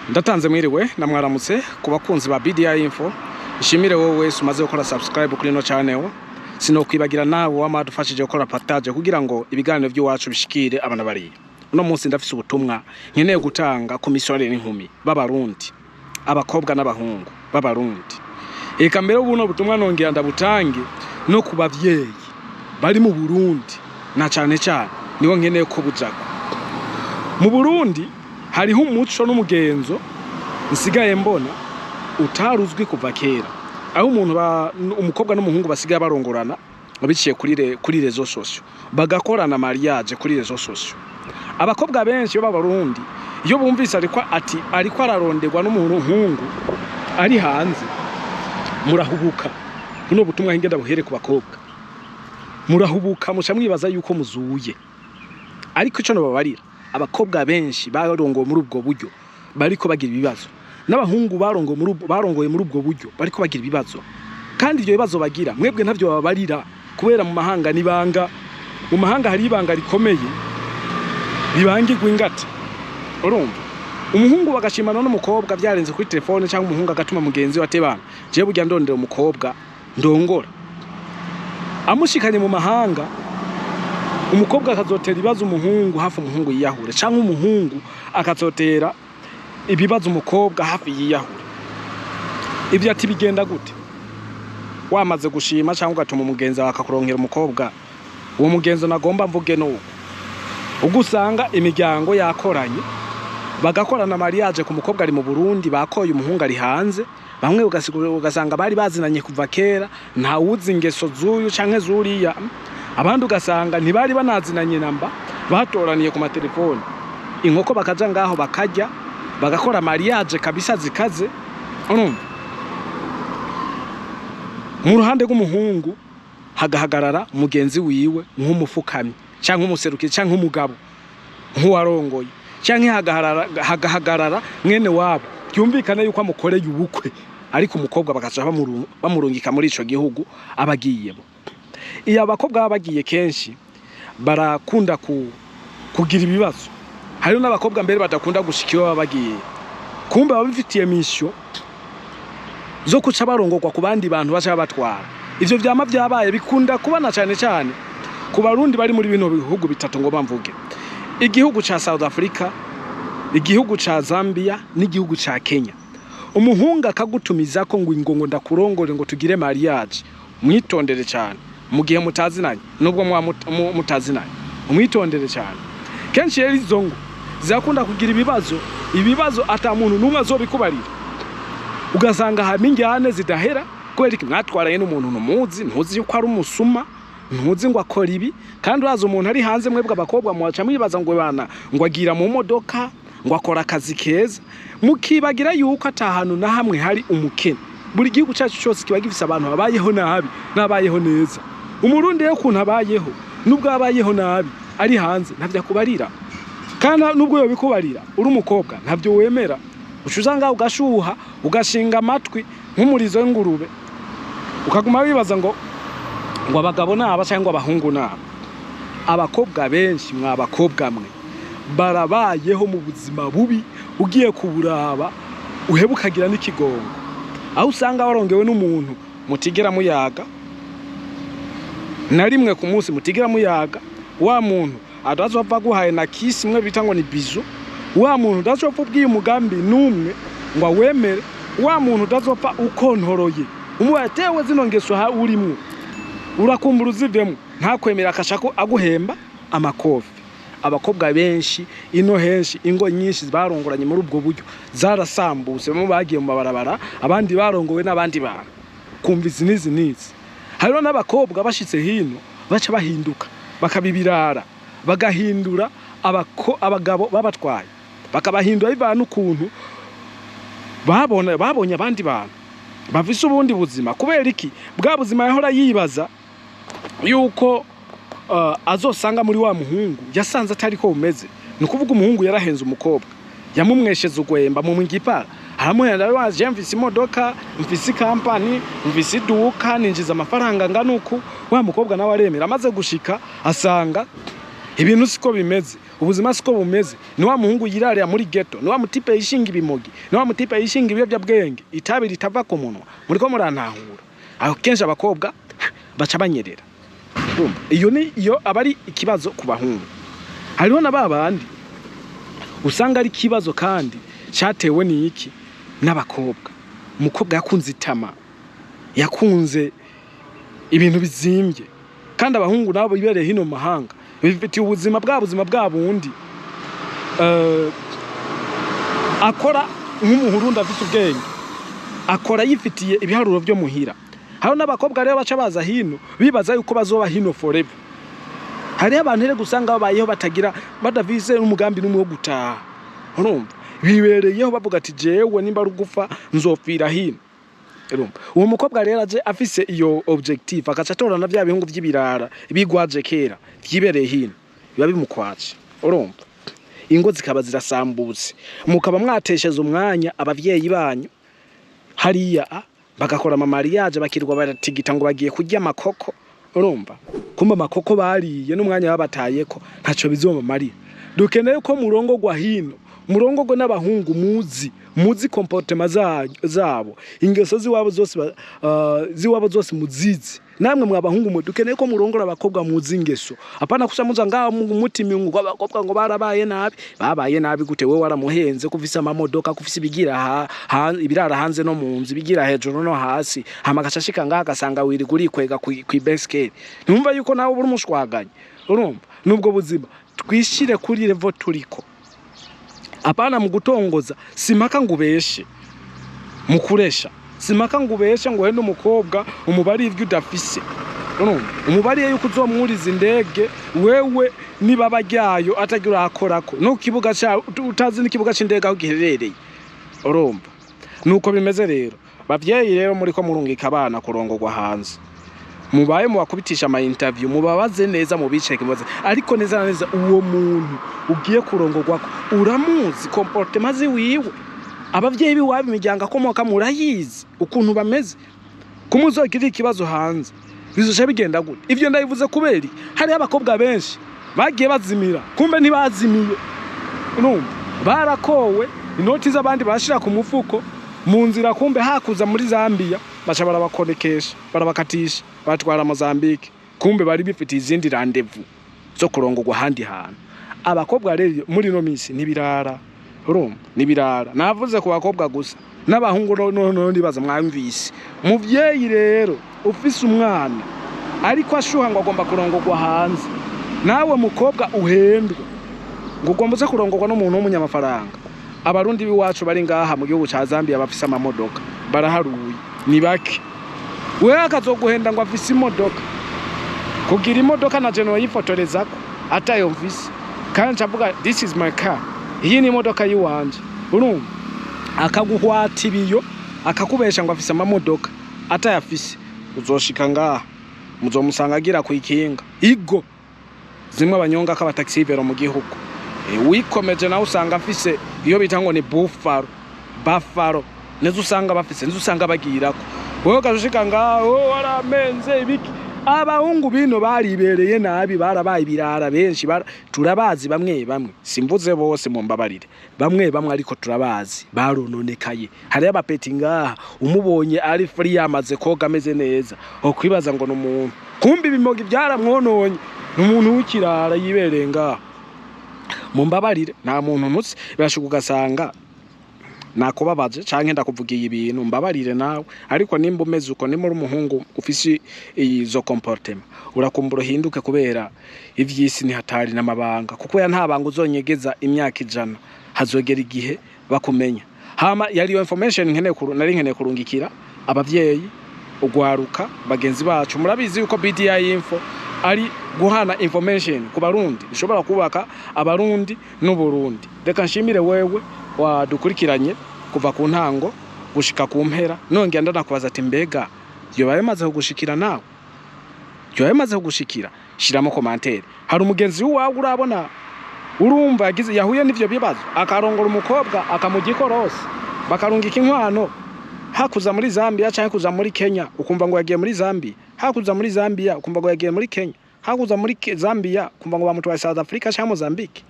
Ndatanze mwiriwe na mwaramutse ku bakunzi ba BDI Info. Ishimire wowe wese umaze gukora subscribe kuri no channel. Sinokwibagira nawe wamadufashije gukora partage kugira ngo ibiganiro by'iwacu bishikire abana bari. Uno munsi ndafise ubutumwa nkeneye gutanga ku misore n'inkumi b'abarundi, abakobwa n'abahungu b'abarundi. Eka mbere ubuno butumwa nongera ndabutange no ku bavyeyi bari mu Burundi na cyane niho nkeneye ko bujako. Mu Burundi hariho umuco n'umugenzo nsigaye mbona utaruzwi kuva kera, aho umukobwa n'umuhungu basigaye barongorana biciye kuri rezo sosio, bagakorana mariage kuri rezo sosio. Abakobwa benshi b'abarundi iyo bumvise ariko araronderwa n'umuhungu ari hanze, murahubuka. Buno butumwa ngenda buhere ku bakobwa, murahubuka musha mwibaza yuko muzuye. Ariko ico no babarira, abakobwa benshi barongoye muri ubwo buryo bariko bagira ibibazo, n'abahungu barongoye muri ubwo buryo bariko bagira ibibazo. Kandi ivyo bibazo bagira mwebwe ntavyo babarira, kubera mu mahanga nibanga, mu mahanga hari ibanga rikomeye bibangirwa ingata. Urumva umuhungu bagashimana n'umukobwa byarenze kuri telefone, cyangwa umuhungu agatuma mugenzi we atebana, je burya ndondera umukobwa ndongora, amushikanye mu mahanga, umukobwa akazotera ibibazo umuhungu hafi umuhungu yiyahure, cyangwa umuhungu akazotera ibibazo umukobwa hafi yiyahure. Ivyo ati bigenda gute? Wamaze gushima cyangwa ugatuma umugenzi akakuronkera umukobwa, uwo mugenzi nagomba mvuge no ugusanga imiryango yakoranye bagakorana mariage ku mukobwa ari mu Burundi, bakoye umuhungu ari hanze. Bamwe ugasanga bari bazinanye kuva kera, nta wuzi ingeso zuyu canke zuriya. Abandi ugasanga ntibari banazinanye namba, batoraniye ku matelefone. Inkoko bakaja ngaho bakarya, bagakora mariage kabisa zikaze. Mu ruhande rw'umuhungu hagahagarara mugenzi wiwe nk'umufukamyi cyangwa umuseruki cyangwa umugabo nk'uwarongoye, cyangwa hagahagarara mwene wabo byumvikana yuko amukoreye ubukwe, ariko umukobwa bakaca bamurungika muri ico gihugu abagiyemo. Iyo abakobwa bagiye kenshi barakunda kugira ibibazo. Hari n'abakobwa mbere badakunda gushikira bagiye, kumbe babifitiye mission zo kuca barongorwa ku bandi bantu bacha batwara. Ivyo vyama byabaye bikunda kubana cyane ku barundi bari muri bino bihugu bitatu ngo bamvuge: igihugu ca South Africa, igihugu ca Zambia n'igihugu ca Kenya. Umuhungu akagutumiza ko ngo ndakurongore ngo tugire mariage, mwitondere cyane mu gihe mutazinanye, nubwo mutazinanye umwitondere cyane. Kenshi rero izo ngo zakunda kugira ibibazo ata muntu numwe azobikubarira. Ugasanga hamingyane zidahera kubera iki mwatwaraye n'umuntu numuzi, ntuzi yuko ari umusuma, ntuzi ngo akora ibi. Kandi uraza umuntu ari hanze, mwebwe abakobwa mwaca mwibaza ngo bana ngo agira mu modoka, ngo akora akazi keza, mukibagira yuko atahantu na hamwe hari umukene. Buri gihugu cyacu cyose kiba gifise abantu babayeho nabi nabayeho neza. Umurundi yo kuntu abayeho nubwo abayeho nabi ari hanze ntavya kubarira, kandi nubwo yo bikubarira uri umukobwa ntavyo wemera. Ushuzanga ugashuha ugashinga amatwi nk'umurizo w'ingurube, ukaguma wibaza ngo abagabo naba cyangwa abahungu naba. Abakobwa benshi mwabakobwa mwe barabayeho mu buzima bubi, ugiye kuburaba uhebukagira n'ikigongo, aho usanga warongewe n'umuntu mutigera muyaga na rimwe ku munsi, mutigera muyaga. Wa muntu adazopfa guhaye na kiss imwe bita ngo ni bizu, wa muntu udazopfa ubwiye umugambi numwe ngo wemere, wa muntu udazopfa ukontoroye umuyatewe zino ngeso ha urimo urakumbura uzivemo, nta kwemera akashako aguhemba amakofi. Abakobwa benshi ino henshi, ingo nyinshi barongoranye muri ubwo buryo zarasambutse, mu bagiye mu mabarabara, abandi barongowe n'abandi bantu kumva izi nizi. Hariho n'abakobwa bashitse hino baca bahinduka bakabibirara, bagahindura abagabo babatwaye, bakabahindura bivana ukuntu babonye abandi bantu bafise ubundi buzima. Kubera iki? Bwa buzima yahora yibaza yuko azosanga muri wa muhungu yasanze atari ko bumeze. Ni kuvuga umuhungu yarahenze umukobwa, yamumwesheze ugwemba mu ngipara, haramuhenda waje mfise imodoka, mfise company, mfise iduka, ninjiza amafaranga nganuko. Wa mukobwa nawe aremera, amaze gushika asanga ibintu siko bimeze. ubuzima siko bumeze. Ni wa muhungu yirarira muri ghetto, ni wa mutipe yishinga ibimogi, ni wa mutipe yishinga ibiyobya bwenge, itabi ritava ku munwa. Muriko murantahura. Aho kenshi abakobwa baca banyerera. Iyo abari ikibazo ku bahungu. Hariho na babandi usanga ari kibazo kandi cyatewe n'iki n'abakobwa. Umukobwa yakunze itama, yakunze ibintu bizimbye, kandi abahungu nabo bibereye hino mu mahanga bifitiye ubuzima bw'abundi akora nk'umuhurundi afite ubwenge, akora yifitiye ibiharuro byo muhira. Hano n'abakobwa rero baca baza hino bibaza yuko bazoba hino forever. Hari abantu rero gusanga babayeho batagira badavise n'umugambi n'umwe wo gutaha. Urumva bibereyeho bavuga ati jewe nimba rugufa nzopfira hino. Urumva uwo mukobwa rero aje afise iyo objective akaca torana bya bihungu by'ibirara bigwaje kera byibereye hino biba bimukwaje. Urumva ingo zikaba zirasambutse, mukaba mwatesheza umwanya abavyeyi banyu hariya bagakora mariage bakirwa baratigita ngo bagiye kurya makoko. Urumva kumba makoko bariye n'umwanya babatayeko ntaco bizomamariye. Dukeneye ko murongogwa hino, murongogwe n'abahungu muzi comportement zabo, ingeso ziwabo zose muzizi. Namwe mwabahungu mwe dukeneye ko murongora abakobwa muzi ingeso, apana kusamuza ngaho mu mutima ngo abakobwa ngo babaye nabi gute wewe waramuhenze kuvisa amamodoka kufisa ibigira ibirara hanze no mu nzu bigira hejuru no hasi hamagashashika ngaha gasanga wiri guri kwega ku basket. Numva yuko nawe buri mushwaganye. Urumva nubwo buzima twishire kuri level turiko, apana mu gutongoza simaka ngubeshe mukuresha, simaka ngubeshe ngo hende umukobwa umubari ivyo udafise. Urumva umubari yuko uzomwuriza indege wewe niba bajyayo atagira akorako no kibuga cha utazi n'ikibuga c'indege aho giherereye. Urumva nuko bimeze rero bavyeyi rero muri ko murungika abana kurongorwa hanze, mubaye mu bakubitisha ama interview mubabaze neza mu biceke mubaze ariko neza neza uwo muntu ugiye kurongorwa uramuzi comportement ziwiwe, abavyeyi biwabi imiryango akomoka murayizi ukuntu bameze, kumuzogira ikibazo hanze bizoje bigenda gute. Ivyo ndabivuze kubera hari abakobwa benshi bagiye bazimira kumbe ntibazimiye. Urumva barakowe inoti z'abandi bashira ku mufuko mu nzira, kumbe hakuza muri Zambia bacha barabakonekesha barabakatisha batwara Mozambique, kumbe bari bifite izindi rendezvous zo kurongorwa handi hantu. Abakobwa rero muri no minsi nibirara. Urumva nibirara navuze ku bakobwa gusa n'abahungu no ndibaza mwamvise. Muvyeyi rero ufise umwana ariko ashuha ngo agomba kurongorwa hanze, nawe mukobwa uhendwa ngo ugomba kurongorwa n'umuntu w'umunyamafaranga. Abarundi biwacu bari ngaha mu gihugu ca Zambia bafise amamodoka baraharuye ni bake. Wewe akazoguhenda ngo afise imodoka, kugira imodoka na jeno yifotorezako atayo mvise kandi cavuga this is my car, iyi ni imodoka yiwanje. Urumva akaguhwata ibiyo akakubesha ngo afise amamodoka atayafise, uzoshika ngaha muzomusanga agira kuikinga igo zimwe abanyonga ka taxi vero mu gihugu. Wikomeje nawe usanga afise iyo bitango ni buffalo nezo usanga bafise nezo usanga bagirako. Wewe gajushika ngaho waramenze ibiki. Abahungu bino baribereye nabi barabaye ibirara benshi turabazi bamwe simvuze bose mu mbabarire bamwe ariko turabazi barononekaye. Hari abapeti ngaha umubonye ari free yamaze koga ameze neza okwibaza ngo n'umuntu, kumbi bimogi byaramwononye n'umuntu w'ikirara yibereye ngaha. Mu mbabarire nta muntu nutse birashuka ugasanga nakubabaje canke ndakuvugiye ibintu mbabarire nawe, ariko nimba umeze uko ni muri umuhungu ufise izo comportement urakumbura hinduke kubera ivyisi ni hatari n'amabanga, kuko ya ntabanga uzonyegeza imyaka 100 hazogera igihe bakumenya. Hama yari information nari nkeneye kurungikira abavyeyi ugwaruka bagenzi bacu. Murabizi yuko BDI info ari guhana information ku Barundi bishobora kubaka abarundi n'Uburundi. Reka nshimire wewe wadukurikiranye kuva ku ntango gushika ku mpera, nongera ndanakubaza ati mbega yo bayemaze kugushikira nawe, yo bayemaze kugushikira shiramo commentaire. Hari umugenzi wawe urabona urumva yahuye n'ivyo bibazo akarongora umukobwa akamugikorosa bakarungika inkwano hakuza muri Zambia cyangwa kuza muri Kenya ukumva ngo yagiye muri Zambia, hakuza muri Zambia ukumva ngo yagiye muri Kenya, hakuza muri Zambia ukumva ngo bamutwaye South Africa cyangwa Mozambique.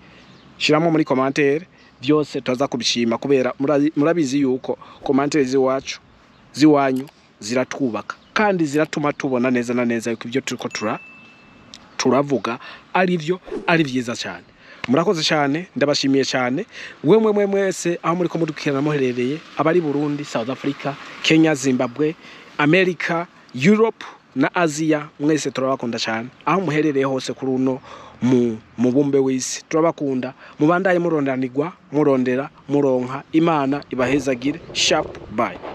shiramo muri commentaire byose tuza kubishima kubera murabizi yuko commentaire ziwanyu ziratwubaka kandi ziratuma tubona neza na neza yuko ibyo turiko turavuga ari byiza cyane. Murakoze cyane, ndabashimiye cyane wemwe mwese aho muri ko mudukirana muherereye, abari Burundi, South Africa, Kenya, Zimbabwe, America, Europe na Asia, mwese turabakunda cyane aho muherereye hose kuri uno mu bumbe w'isi. Turabakunda, mubandaye murondanirwa, murondera, muronka, Imana ibahezagire. Sharp bye.